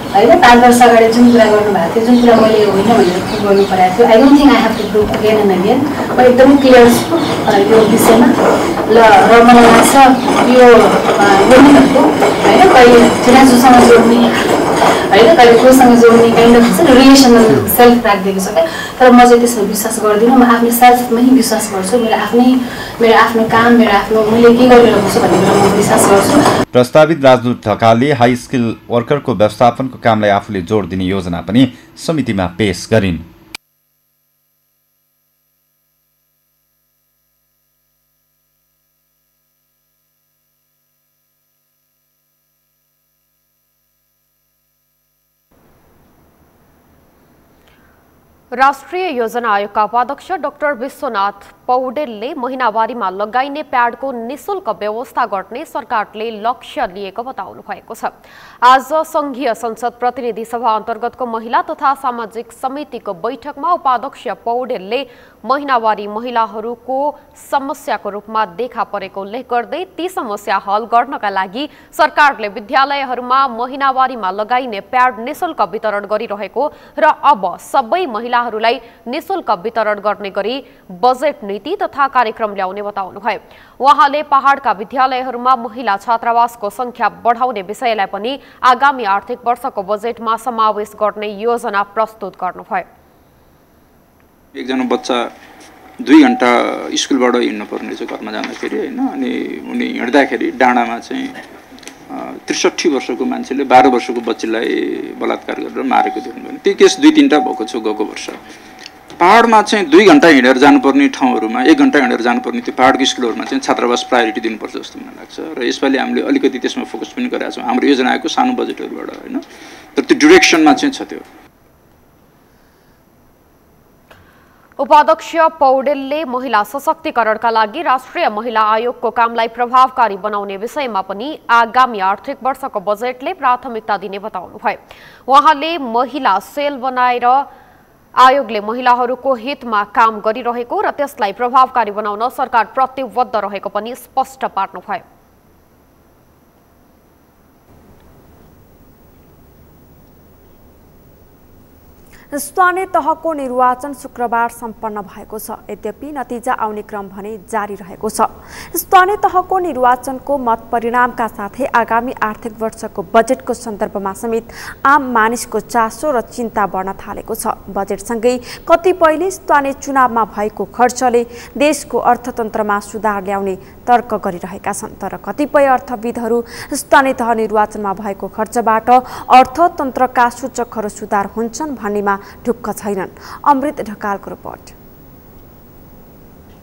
होइन। 5 वर्ष अगाडि जुन कुरा गर्नुभएको थियो, जुन कुरा मैले होइन भनेर प्रुभ गर्नु परेको थियो, I don't think I have to prove again and again. म एकदमै क्लियर छु यो विषयमा र मलाई लाग्छ यो गर्नेहरूको होइन कहिले जुनाजुसँग जोड्ने होइन कहिले कोसँग जोड्ने काइन्ड अफ हुन्छ नि रिलेसनल सेल्फ राखिदिएको छ क्या। तर म चाहिँ त्यसमा विश्वास गर्दिनँ। म आफ्नो सेल्फमै विश्वास गर्छु। मेरो आफ्नो काम, मेरो आफ्नो मैले के गरिरहेको छु भन्ने कुरा म विश्वास गर्छु। प्रस्तावित राजदूत ढकालले हाई स्किल वर्करको व्यवस्थापनको कामलाई आफूले जोड दिने योजना पनि समितिमा पेश गरिन्। राष्ट्रिय योजना आयोगका उपाध्यक्ष डाक्टर विश्वनाथ पौडेलले महिनावारीमा लगाइने प्याडको निशुल्क व्यवस्था गर्ने सरकारले लक्ष्य लिएको बताउनु भएको छ। आज संघीय संसद प्रतिनिधि सभा अन्तर्गतको महिला तथा सामाजिक समितिको बैठकमा उपाध्यक्ष पौडेलले महिनावारी महिलाहरूको समस्याको रूपमा देखा परेको उल्लेख गर्दै ती समस्या हल गर्नका लागि सरकारले विद्यालयहरूमा महिनावारीमा लगाइने प्याड निशुल्क वितरण गरिरहेको र अब सबै महिलाहरूलाई निशुल्क वितरण गर्ने गरी बजेट नीति तथा कार्यक्रम ल्याउने बताउनुभयो। उहाँले पहाडका विद्यालयहरूमा महिला छात्रावासको संख्या बढाउने विषयलाई पनि आगामी आर्थिक वर्षको बजेटमा समावेश गर्ने योजना प्रस्तुत गर्नुभयो। एकजना बच्चा 2 घण्टा स्कुलबाट हिँड्नु पर्ने छ घरमा जाँदाखेरि हैन, अनि उनी हिँड्दाखेरि डाँडामा चाहिँ 63 वर्षको मान्छेले 12 वर्षको बच्चीलाई बलात्कार गरेर मारेको देख्नुभयो। त्यो केस 2-3टा भएको छ गएको वर्ष। पहाडमा चाहिँ 2 घण्टा हिँडेर जानुपर्ने ठाउँहरूमा 1 घण्टा हिँडेर जानुपर्ने त्यो पहाडको स्कुलहरूमा चाहिँ छात्रावास प्रायोरिटी दिनुपर्छ जस्तो मलाई लाग्छ र यसपालि हामीले अलिकति त्यसमा फोकस पनि गरेका छौँ। हाम्रो योजना आएको सानो बजेटहरूबाट हैन, तर त्यो डिरेक्सनमा चाहिँ छ। त्यो उपाध्यक्ष पौडेलले महिला सशक्तिकरणका लागि राष्ट्रिय महिला आयोगको कामलाई प्रभावकारी बनाउने विषयमा पनि आगामी आर्थिक वर्षको बजेटले प्राथमिकता दिने बताउनुभयो। उहाँले महिला सेल बनाएर आयोगले महिलाहरूको हितमा काम गरिरहेको र त्यसलाई प्रभावकारी बनाउन सरकार प्रतिबद्ध रहेको पनि स्पष्ट पार्नुभयो। स्थानीय तहको निर्वाचन शुक्रबार सम्पन्न भएको छ। यद्यपि नतिजा आउने क्रम भने जारी रहेको छ। स्थानीय तहको निर्वाचनको मत परिणामका साथै आगामी आर्थिक वर्षको बजेटको सन्दर्भमा समेत आम मानिसको चासो र चिन्ता बढ्न थालेको छ। बजेटसँगै कतिपयले स्थानीय चुनावमा भएको खर्चले देशको अर्थतन्त्रमा सुधार ल्याउने तर्क गरिरहेका छन्, तर कतिपय अर्थविदहरू स्थानीय तह निर्वाचनमा भएको खर्चबाट अर्थतन्त्रका सूचकहरू सुधार हुन्छन् भन्नेमा ढुक्क छैनन्। अमृत ढकालको रिपोर्ट।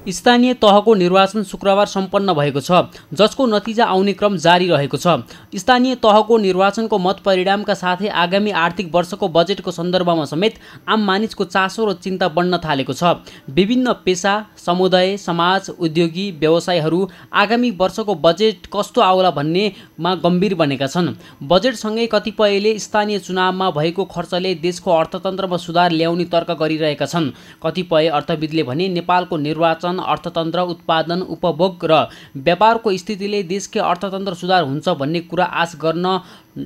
स्थानीय तहको निर्वाचन शुक्रबार सम्पन्न भएको छ, जसको नतिजा आउने क्रम जारी रहेको छ। स्थानीय तहको निर्वाचनको मत परिणामका साथै आगामी आर्थिक वर्षको बजेटको सन्दर्भमा समेत आम मानिसको चासो र चिन्ता बढ्न थालेको छ। विभिन्न पेशा, समुदाय, समाज, उद्योगी, व्यवसायहरू आगामी वर्षको बजेट कस्तो आउला भन्नेमा गम्भीर बनेका छन्। बजेटसँगै कतिपयले स्थानीय चुनावमा भएको खर्चले देशको अर्थतन्त्रमा सुधार ल्याउने तर्क गरिरहेका छन्। कतिपय अर्थविदले भने नेपालको निर्वाचन, अर्थतन्त्र, उत्पादन, उपभोग र व्यापारको स्थितिले देशकै अर्थतन्त्र सुधार हुन्छ भन्ने कुरा आश गर्न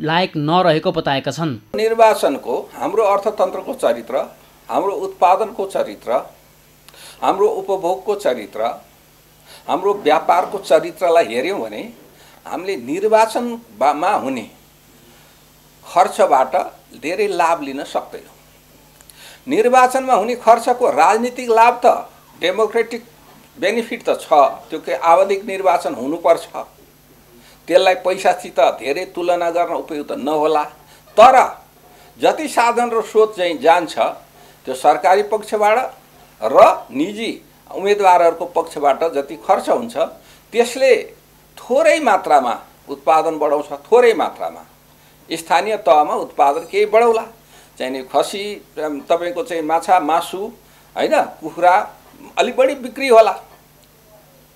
लायक नरहेको बताएका छन्। निर्वाचनको हाम्रो अर्थतन्त्रको चरित्र, हाम्रो उत्पादनको चरित्र, हाम्रो उपभोगको चरित्र, हाम्रो व्यापारको चरित्रलाई हेर्यौँ भने हामीले निर्वाचनमा हुने खर्चबाट धेरै लाभ लिन सक्दैनौँ। निर्वाचनमा हुने खर्चको राजनीतिक लाभ त डेमोक्रेटिक बेनिफिट त छ, त्यो के आवधिक निर्वाचन हुनुपर्छ, त्यसलाई पैसासित धेरै तुलना गर्न उपयुक्त नहोला। तर जति साधन र स्रोत चाहिँ जान्छ त्यो सरकारी पक्षबाट र निजी उम्मेदवारहरूको पक्षबाट जति खर्च हुन्छ त्यसले थोरै मात्रामा उत्पादन बढाउँछ। थोरै मात्रामा स्थानीय तहमा उत्पादन केही बढाउला, चाहिँ खसी तपाईँको चाहिँ माछा मासु हैन, कुखुरा अलिक बढी बिक्री होला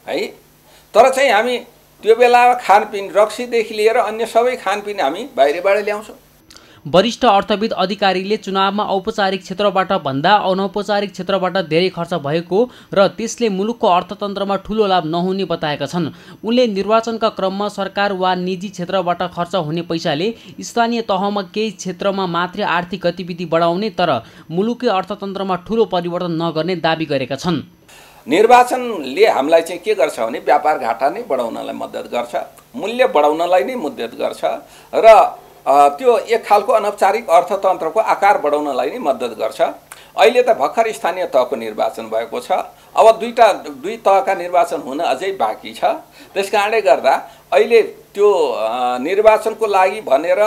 है। तर चाहिँ हामी त्यो बेला खानपिन रक्सीदेखि लिएर अन्य सबै खानपिन हामी बाहिरबाट ल्याउँछौँ। वरिष्ठ अर्थविद अधिकारीले चुनावमा औपचारिक क्षेत्रबाट भन्दा अनौपचारिक क्षेत्रबाट धेरै खर्च भएको र त्यसले मुलुकको अर्थतन्त्रमा ठूलो लाभ नहुने बताएका छन्। उनले निर्वाचनका क्रममा सरकार वा निजी क्षेत्रबाट खर्च हुने पैसाले स्थानीय तहमा केही क्षेत्रमा मात्रै आर्थिक गतिविधि बढाउने तर मुलुककै अर्थतन्त्रमा ठूलो परिवर्तन नगर्ने दाबी गरेका छन्। निर्वाचनले हामीलाई चाहिँ के गर्छ भने व्यापार घाटा नै बढाउनलाई मद्दत गर्छ, मूल्य बढाउनलाई नै मद्दत गर्छ र त्यो एक खालको अनौपचारिक अर्थतन्त्रको आकार बढाउनलाई नै मद्दत गर्छ। अहिले त भर्खर स्थानीय तहको निर्वाचन भएको छ, अब दुई तहका निर्वाचन हुन अझै बाँकी छ। त्यसकारणले गर्दा अहिले त्यो निर्वाचनको लागि भनेर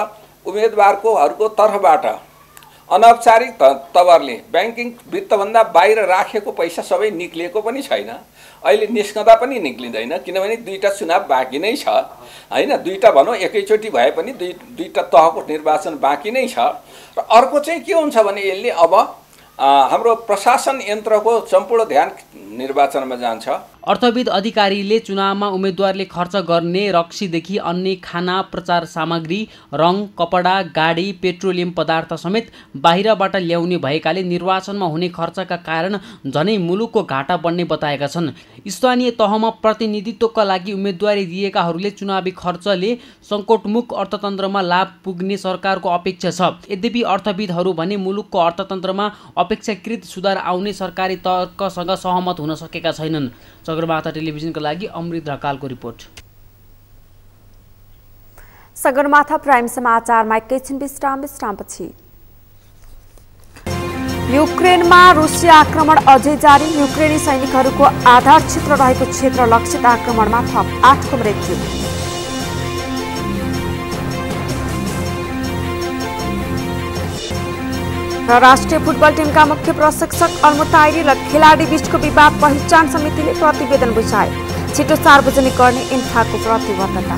उम्मेदवारहरूको तर्फबाट अनौपचारिक तवरले ब्याङ्किङ वित्तभन्दा बाहिर राखेको पैसा सबै निक्लिएको पनि छैन, अहिले निस्कँदा पनि निक्लिँदैन, किनभने दुईटा चुनाव बाँकी नै छ हैन। दुईटा भनौँ एकैचोटि भए पनि दुईटा तहको निर्वाचन बाँकी नै छ। र अर्को चाहिँ के हुन्छ भने यसले अब हाम्रो प्रशासन यन्त्रको सम्पूर्ण ध्यान निर्वाचनमा जान्छ। अर्थविद अधिकारीले चुनावमा उम्मेदवारले खर्च गर्ने रक्सीदेखि अन्य खाना, प्रचार सामग्री, रङ, कपडा, गाडी, पेट्रोलियम पदार्थ समेत बाहिरबाट ल्याउने भएकाले निर्वाचनमा हुने खर्चका कारण झनै मुलुकको घाटा बढ्ने बताएका छन्। स्थानीय तहमा प्रतिनिधित्वका लागि उम्मेदवारी दिएकाहरूले चुनावी खर्चले सङ्कटमुख अर्थतन्त्रमा लाभ पुग्ने सरकारको अपेक्षा छ। यद्यपि अर्थविदहरू भने मुलुकको अर्थतन्त्रमा अपेक्षाकृत सुधार आउने सरकारी तर्कसँग सहमत हुन सकेका छैनन्। सगरमाथा टेलिभिजनका लागि अमृत ढकालको रिपोर्ट। सगरमाथा प्राइम समाचारमा एकैछिन विश्रामपछि। युक्रेनमा रुसी आक्रमण अझै जारी। युक्रेनी सैनिकहरूको आधार क्षेत्र रहेको क्षेत्र लक्षित आक्रमणमा थप 8 को मृत्यु। र राष्ट्रिय फुटबल टिमका मुख्य प्रशिक्षक अलमुताइरी र खेलाडी बीचको विवाद पहिचान समितिले प्रतिवेदन बुझाए। छिटो सार्वजनिक गर्ने इन्फाको प्रतिबद्धता।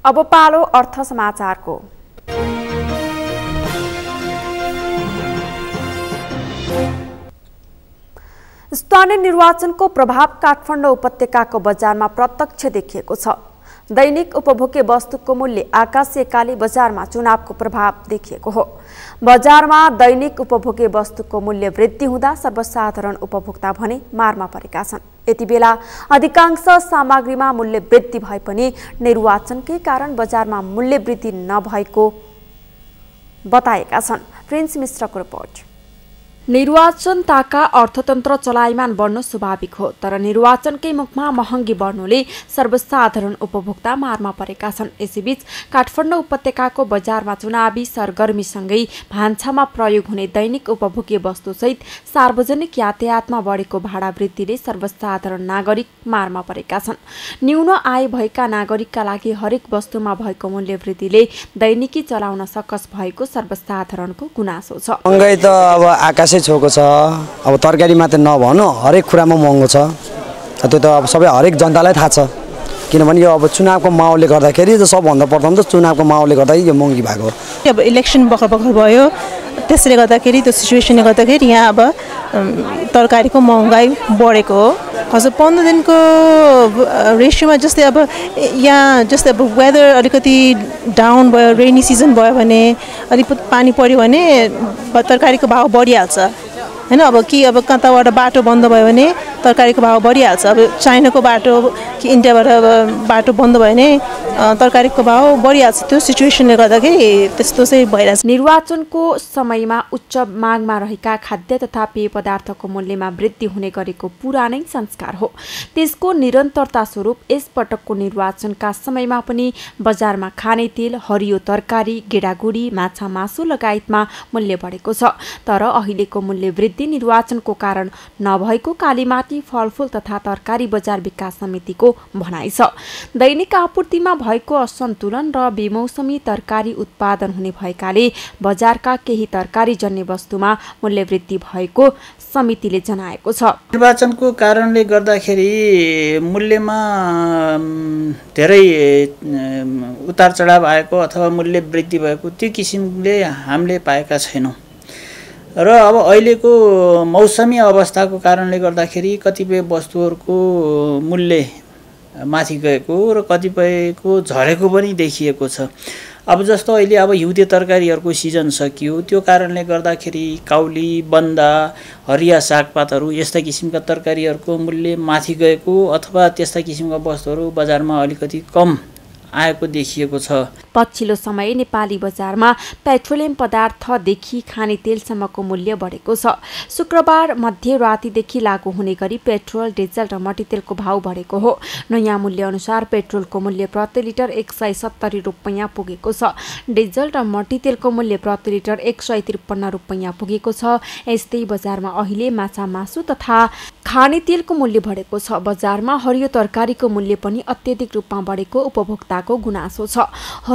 अब पालो अर्थ समाचारको। स्थानीय निर्वाचनको प्रभाव काठमाडौँ उपत्यकाको बजारमा प्रत्यक्ष देखिएको छ। दैनिक उपभोग्य वस्तुको मूल्य आकाशिएकाले बजारमा चुनावको प्रभाव देखिएको हो। बजारमा दैनिक उपभोग्य वस्तुको मूल्य वृद्धि हुँदा सर्वसाधारण उपभोक्ता भने मारमा परेका छन्। यति बेला अधिकांश सामग्रीमा मूल्य वृद्धि भए पनि निर्वाचनकै कारण बजारमा मूल्य वृद्धि नभएको बताएका छन्। प्रिन्स मिश्रको रिपोर्ट। निर्वाचन ताका अर्थतन्त्र चलायमान बढ्नु स्वाभाविक हो, तर निर्वाचनकै मुखमा महँगी बढ्नुले सर्वसाधारण उपभोक्ता मारमा परेका छन्। यसैबीच काठमाडौँ उपत्यकाको बजारमा चुनावी सरगर्मीसँगै भान्सामा प्रयोग हुने दैनिक उपभोग्य वस्तुसहित सार्वजनिक यातायातमा बढेको भाडा वृद्धिले सर्वसाधारण नागरिक मारमा परेका छन्। न्यून आय भएका नागरिकका लागि हरेक वस्तुमा भएको मूल्य वृद्धिले दैनिकी चलाउन सकस भएको सर्वसाधारणको गुनासो छ। महँगाई त अब आकाश छोको छ। अब तरकारी मात्र नभनु हरेक कुरामा महँगो छ। त्यो त अब सबै हरेक जनतालाई थाहा छ। किनभने यो अब चुनावको माहौलले गर्दाखेरि सबभन्दा प्रथम त चुनावको माहौलले गर्दा यो महँगी भएको। अब इलेक्सन भर्खर भयो, त्यसले गर्दाखेरि त्यो सिचुएसनले गर्दाखेरि यहाँ अब तरकारीको महँगाई बढेको हो। हजुर 15 दिनको रेसियोमा जस्तै अब यहाँ जस्तै अब वेदर अलिकति डाउन भयो, रेनी सिजन भयो भने अलिक पानी पर्यो भने तरकारीको भाव बढिहाल्छ हैन। अब कि अब कताबाट बाटो बन्द भयो भने तरकारीको भाव बढिहाल्छ। अब चाइनाको बाटो कि इन्डियाबाट बाटो बन्द भयो भने तरकारीको भाव बढिहाल्छ। त्यो सिचुएसनले गर्दाखेरि त्यस्तो चाहिँ भइरहेछ। निर्वाचनको समयमा उच्च मागमा रहेका खाद्य तथा पेय पदार्थको मूल्यमा वृद्धि हुने गरेको पुरानै संस्कार हो। त्यसको निरन्तरता स्वरूप यस पटकको निर्वाचनका समयमा पनि बजारमा खाने तेल, हरियो तरकारी, गेडागुडी, माछा मासु लगायतमा मूल्य बढेको छ। तर अहिलेको मूल्य वृद्धि निर्वाचनको कारण नभएको कालीमाटी फलफुल तथा तरकारी बजार विकास समितिको भनाइ छ। दैनिक आपूर्तिमा भएको असन्तुलन र बेमौसमी तरकारी उत्पादन हुने भएकाले बजारका केही तरकारी जन्य वस्तुमा मूल्य वृद्धि भएको समितिले जनाएको छ। निर्वाचनको कारणले गर्दाखेरि मूल्यमा धेरै उतार चढाव आएको अथवा मूल्य वृद्धि भएको त्यो किसिमले हामीले पाएका छैनौँ। र अब अहिलेको मौसमी अवस्थाको कारणले गर्दाखेरि कतिपय वस्तुहरूको मूल्य माथि गएको र कतिपयको झरेको पनि देखिएको छ। अब जस्तो अहिले अब हिउँदे तरकारीहरूको सिजन सकियो, त्यो कारणले गर्दाखेरि काउली, बन्दा, हरिया सागपातहरू यस्ता किसिमका तरकारीहरूको मूल्य माथि गएको अथवा त्यस्ता किसिमका वस्तुहरू बजारमा अलिकति कम आएको देखिएको छ। पछिल्लो समय नेपाली बजारमा पेट्रोलियम पदार्थदेखि खाने तेलसम्मको मूल्य बढेको छ। शुक्रबार मध्यरातिदेखि लागू हुने गरी पेट्रोल, डिजल र मट्टीतेलको भाव बढेको हो। नयाँ मूल्य अनुसार पेट्रोलको मूल्य प्रति लिटर 170 रुपैयाँ पुगेको छ। डिजल र मट्टीतेलको मूल्य प्रति लिटर 153 रुपैयाँ पुगेको छ। यस्तै बजारमा अहिले माछा मासु तथा खाने तेलको मूल्य बढेको छ। बजारमा हरियो तरकारीको मूल्य पनि अत्यधिक रूपमा बढेको उपभोक्ताको गुनासो छ।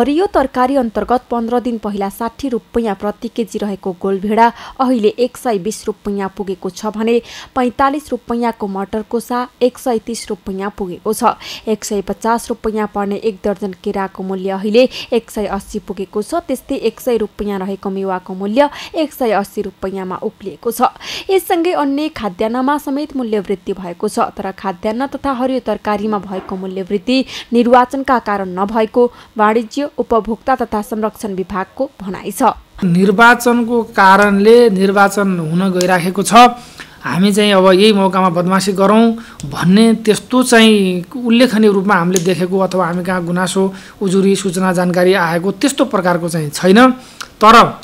हरियो तरकारी अन्तर्गत 15 दिन पहिला 60 रुपैयाँ प्रति केजी रहेको गोलभेडा अहिले 120 रुपैयाँ पुगेको छ भने 45 रुपैयाँको मटरको सा 130 रुपैयाँ पुगेको छ। 150 रुपैयाँ पर्ने 1 दर्जन केराको मूल्य अहिले 180 पुगेको छ। त्यस्तै 100 रुपैयाँ रहेको मेवाको मूल्य 180 रुपैयाँमा उक्लिएको छ। यससँगै अन्य खाद्यान्नमा समेत मूल्य वृद्धि भएको छ। तर खाद्यान्न तथा हरियो तरकारीमा भएको मूल्य वृद्धि निर्वाचनका कारण नभएको वाणिज्य उपभोक्ता तथा संरक्षण विभागको भनाइ छ। निर्वाचनको कारणले निर्वाचन हुन गइराखेको छ, हामी चाहिँ अब यही मौकामा बदमासी गरौँ भन्ने त्यस्तो चाहिँ उल्लेखनीय रूपमा हामीले देखेको अथवा हामी कहाँ गुनासो उजुरी सूचना जानकारी आएको त्यस्तो प्रकारको चाहिँ छैन। तर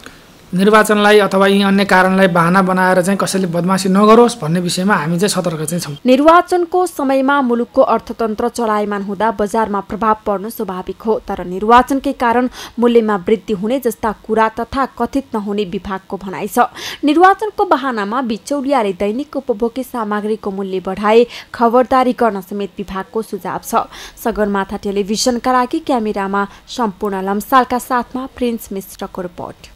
निर्वाचनलाई अथवा यी अन्य कारणलाई बहाना बनाएर चाहिँ कसैले बदमासी नगरोस् भन्ने विषयमा हामी चाहिँ सतर्क चाहिँ छौँ। निर्वाचनको समयमा मुलुकको अर्थतन्त्र चलायमान हुँदा बजारमा प्रभाव पर्नु स्वाभाविक हो। तर निर्वाचनकै कारण मूल्यमा वृद्धि हुने जस्ता कुरा तथा कथित नहुने विभागको भनाइ छ। निर्वाचनको बहानामा बिचौलियाले दैनिक उपभोग्य सामग्रीको मूल्य बढाए खबरदारी गर्न समेत विभागको सुझाव छ। सगरमाथा टेलिभिजनका लागि क्यामेरामा सम्पूर्ण लम्सालका साथमा प्रिन्स मिश्रको रिपोर्ट।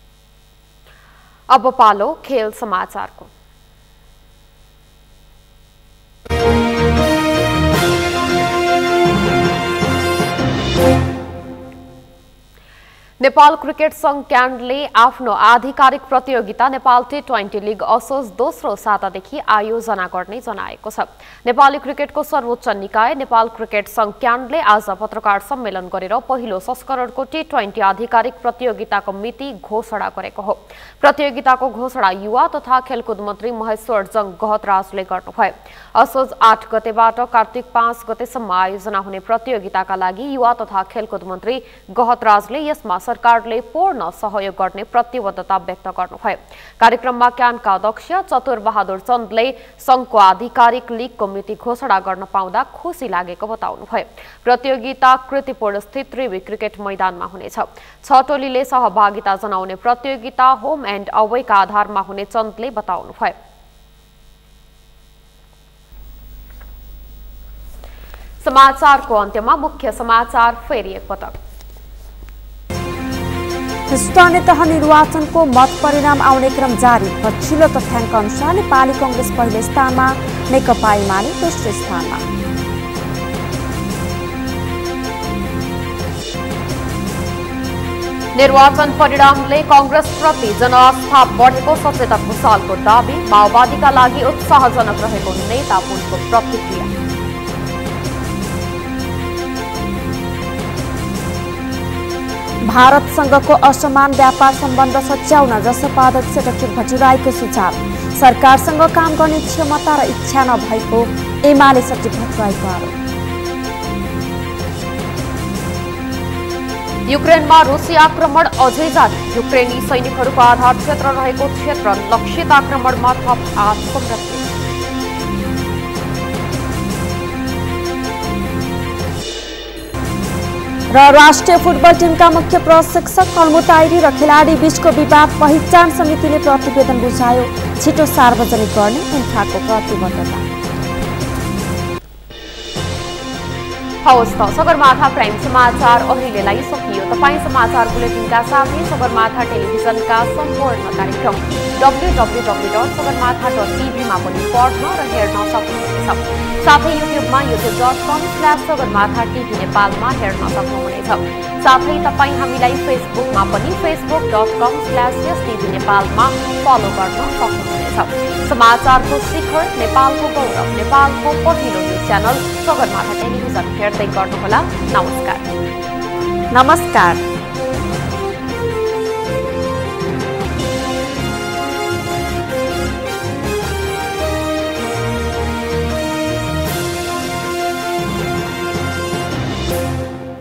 अब पालो खेल समाचारको। नेपाल क्रिकेट संघ क्यान्डले आफ्नो आधिकारिक प्रतियोगिता नेपाल टी20 लीग असोज दोस्रो सातादेखि आयोजना गर्ने जनाएको छ। नेपाली क्रिकेटको सर्वोच्च निकाय नेपाल क्रिकेट संघ क्यान्डले आज पत्रकार सम्मेलन गरेर पहिलो संस्करणको टी20 आधिकारिक प्रतियोगिताको मिति घोषणा गरेको हो। प्रतियोगिताको घोषणा युवा तथा खेलकुद मन्त्री महेश्वर जङ गहतराजले गर्नुभयो। असोज 8 गतेबाट कार्तिक 5 गतेसम्म आयोजना हुने प्रतियोगिताका लागि युवा तथा खेलकुद मन्त्री गहतराजले यसमा सरकारले पूर्ण सहयोग गर्ने प्रतिबद्धता व्यक्त गर्नुभयो। कार्यक्रममा क्यानका अध्यक्ष चतुर बहादुर चन्दले संघको आधिकारिक लीगको मिति घोषणा गर्न पाउँदा खुसी लागेको बताउनुभयो। प्रतियोगिता कृतिपुर स्थित त्रिवी क्रिकेट मैदानमा हुनेछ। 6 टोलीले सहभागिता जनाउने प्रतियोगिता होम एन्ड अवेका आधारमा हुने चन्दले बताउनुभयो। समाचारको अन्त्यमा मुख्य समाचार फेरि एकपटक। स्थानीय तह निर्वाचनको मत परिणाम आउने क्रम जारी। पछिल्लो तथ्याङ्क अनुसार नेपाली कांग्रेस पहिलो स्थानमा, नेकपा एमाले दोस्रो स्थानमा। निर्वाचन परिणामले कांग्रेस प्रति जनआस्था बढेको सचेतक भुसालको दावी। माओवादीका लागि उत्साहजनक रहेको नेता पुनको प्रतिक्रिया। भारतसँगको असमान व्यापार सम्बन्ध सच्याउन जसपा अध्यक्ष डाक्टर भट्टराईको सुझाव। सरकारसँग काम गर्ने क्षमता र इच्छा नभएको एमाले सचिव भट्टराईको आरोप। युक्रेनमा रुसी आक्रमण अझै जारी। युक्रेनी सैनिकहरूको आधार क्षेत्र रहेको क्षेत्र लक्षित आक्रमणमा थप 8को मृत्यु। र राष्ट्रिय फुटबल टिमका मुख्य प्रशिक्षक कल्मुत आइरी र खेलाडी बीचको विवाद पहिचान समितिले प्रतिवेदन बुझायो। छिटो सार्वजनिक गर्ने इन्फाको प्रतिबद्धता। हवस् त सगरमाथा प्राइम समाचार अहिलेलाई सकियो। तपाईँ समाचार बुलेटिनका साथै सगरमाथा टेलिभिजनका सम्पूर्ण कार्यक्रम www.sagarmatha.tv मा पनि पढ्न र हेर्न सक्नुहुनेछ। साथै युट्युबमा youtube.com/sagarmatha TV नेपालमा हेर्न सक्नुहुनेछ। साथै तपाईँ हामीलाई फेसबुकमा पनि facebook.com/tvnepal नेपालमा फलो गर्न सक्नुहुनेछ। समाचारको शिखर, नेपालको गौरव, नेपालको पहिलो न्युज च्यानल सगरमाथा टेलिभिजन हेर्दै गर्नुहोला। नमस्कार।